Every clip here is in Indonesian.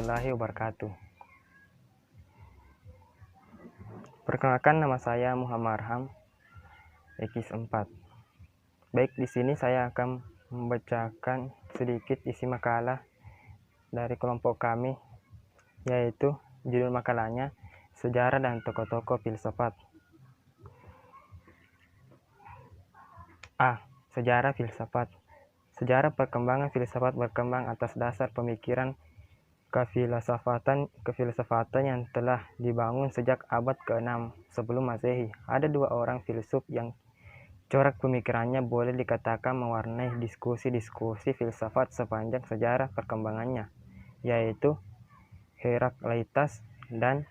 warahmatullahi wabarakatuh. Perkenalkan, nama saya Muhammad Arham, Ekis 4. Baik, di sini saya akan membacakan sedikit isi makalah dari kelompok kami, yaitu judul makalahnya Sejarah dan Tokoh-tokoh Filsafat. A. Sejarah filsafat. Sejarah perkembangan filsafat berkembang atas dasar pemikiran kefilsafatan yang telah dibangun sejak abad ke-6 sebelum Masehi. Ada dua orang filsuf yang corak pemikirannya boleh dikatakan mewarnai diskusi-diskusi filsafat sepanjang sejarah perkembangannya, yaitu Herakleitos dan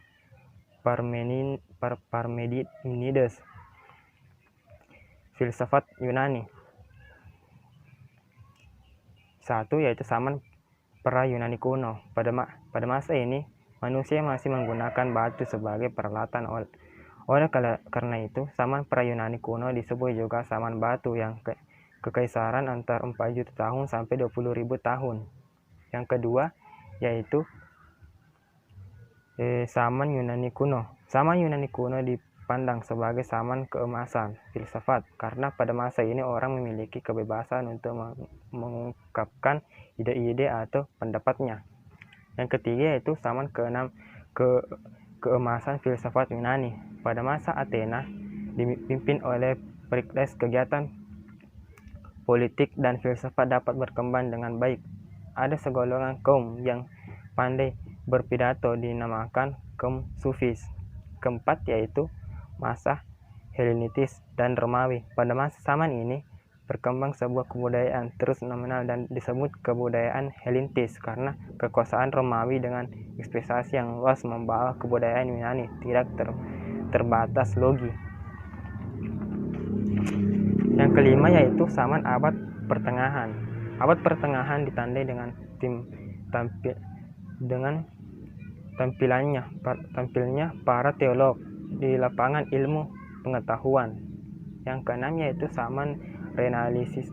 Parmenides. Filsafat Yunani. 1. Yaitu zaman pra Yunani kuno. Pada masa ini, manusia masih menggunakan batu sebagai peralatan. Oleh karena itu, zaman pra Yunani kuno disebut juga zaman batu, yang kekaisaran antara 4 juta tahun sampai 20.000 tahun. Yang kedua, yaitu zaman Yunani kuno. Zaman Yunani kuno dipandang sebagai zaman keemasan filsafat, karena pada masa ini orang memiliki kebebasan untuk mengungkapkan ide-ide atau pendapatnya. Yang ketiga, yaitu zaman keemasan filsafat Yunani. Pada masa Athena dipimpin oleh Perikles, kegiatan politik dan filsafat dapat berkembang dengan baik. Ada segolongan kaum yang pandai berpidato dinamakan kaum Sufis. Keempat, yaitu masa Helenitis dan Romawi. Pada masa zaman ini berkembang sebuah kebudayaan terus nominal dan disebut kebudayaan Helenistis, karena kekuasaan Romawi dengan ekspansi yang luas membawa kebudayaan Yunani tidak terbatas logi. Yang kelima, yaitu zaman abad pertengahan. Abad pertengahan ditandai dengan tampilnya para teolog di lapangan ilmu pengetahuan. Yang keenam, yaitu zaman Renaissance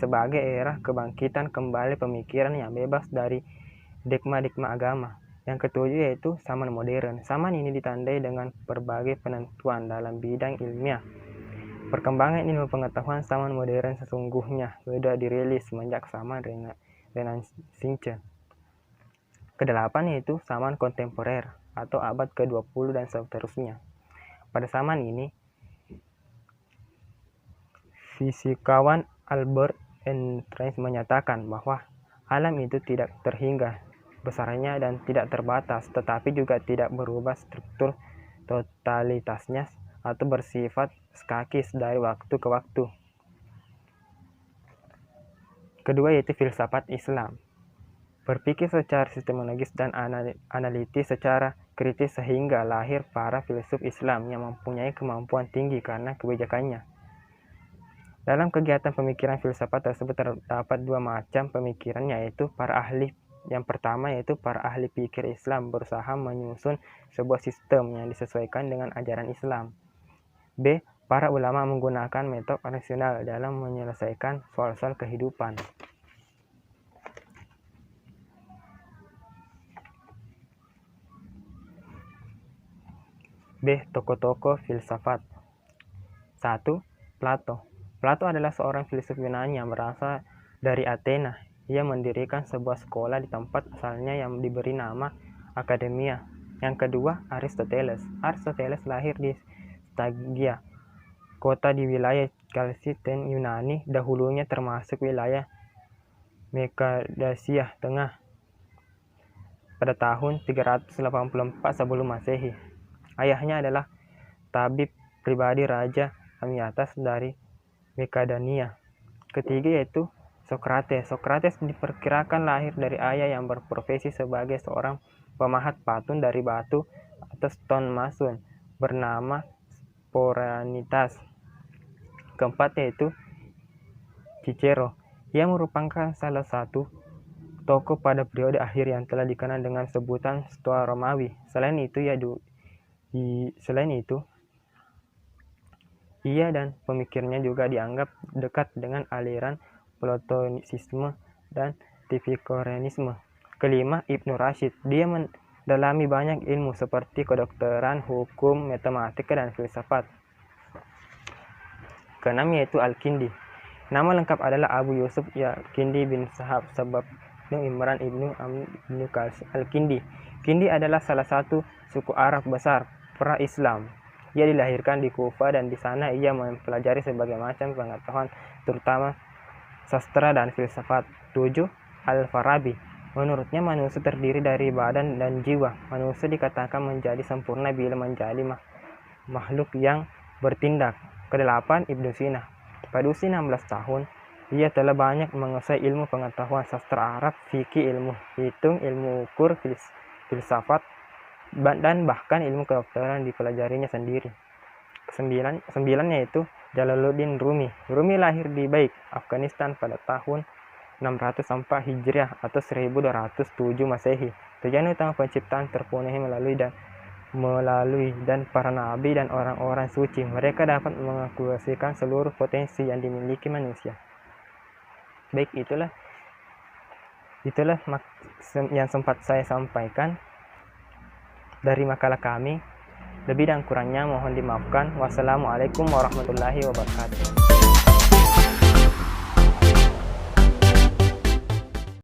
sebagai era kebangkitan kembali pemikiran yang bebas dari dogma-dogma agama. Yang ketujuh, yaitu zaman modern. Zaman ini ditandai dengan berbagai penentuan dalam bidang ilmiah. Perkembangan ilmu pengetahuan zaman modern sesungguhnya sudah dirilis semenjak zaman Renaissance. Kedelapan, yaitu zaman kontemporer atau abad ke-20 dan seterusnya. Pada zaman ini, fisikawan Albert Einstein menyatakan bahwa alam itu tidak terhingga besarnya dan tidak terbatas, tetapi juga tidak berubah struktur totalitasnya atau bersifat skakis dari waktu ke waktu. Kedua, yaitu filsafat Islam. Berpikir secara sistemologis dan analitis secara kritis sehingga lahir para filsuf Islam yang mempunyai kemampuan tinggi karena kebijakannya. Dalam kegiatan pemikiran filsafat tersebut terdapat dua macam pemikiran, yaitu para ahli. Yang pertama, yaitu para ahli pikir Islam berusaha menyusun sebuah sistem yang disesuaikan dengan ajaran Islam. B. Para ulama menggunakan metode rasional dalam menyelesaikan soal-soal kehidupan. B. Tokoh-tokoh filsafat. 1. Plato. Plato adalah seorang filsuf Yunani yang berasal dari Athena. Ia mendirikan sebuah sekolah di tempat asalnya yang diberi nama Akademia. Yang kedua, Aristoteles. Aristoteles lahir di Stagia, kota di wilayah Chalcidice Yunani, dahulunya termasuk wilayah Mekadesia Tengah, pada tahun 384 sebelum Masehi. Ayahnya adalah tabib pribadi Raja Amytas dari Mekadania. Ketiga, yaitu Sokrates. Sokrates diperkirakan lahir dari ayah yang berprofesi sebagai seorang pemahat patung dari batu atau stone mason bernama Sporanitas. Keempat, yaitu Cicero. Ia merupakan salah satu tokoh pada periode akhir yang telah dikenal dengan sebutan Stoa Romawi. Selain itu, ia dan pemikirnya juga dianggap dekat dengan aliran Platonisme dan Epikureanisme. Kelima, Ibnu Rashid. Dia mendalami banyak ilmu seperti kedokteran, hukum, matematika, dan filsafat. Keenam yaitu Al-Kindi. Nama lengkap adalah Abu Yusuf Kindi bin Sahab sebab Imran ibnu Amr ibnu Qais Al-Kindi. Kindi adalah salah satu suku Arab besar pra-Islam. Ia dilahirkan di Kufa dan di sana ia mempelajari berbagai macam pengetahuan terutama sastra dan filsafat. 7. Al-Farabi. Menurutnya manusia terdiri dari badan dan jiwa. Manusia dikatakan menjadi sempurna bila menjadi makhluk yang bertindak. Kedelapan, Ibnu Sina. Pada usia 16 tahun, ia telah banyak menguasai ilmu pengetahuan sastra Arab, fikih, ilmu hitung, ilmu ukur, filsafat, dan bahkan ilmu kedokteran dipelajarinya sendiri. Sembilan yaitu Jalaluddin Rumi. Rumi lahir di Baik, Afghanistan pada tahun 604 Hijriah atau 1207 Masehi. Tujuan utama penciptaan terpenuhi melalui dan para nabi dan orang-orang suci. Mereka dapat mengekspresikan seluruh potensi yang dimiliki manusia. Baik, itulah yang sempat saya sampaikan dari makalah kami. Lebih dan kurangnya mohon dimaafkan. Wassalamualaikum warahmatullahi wabarakatuh.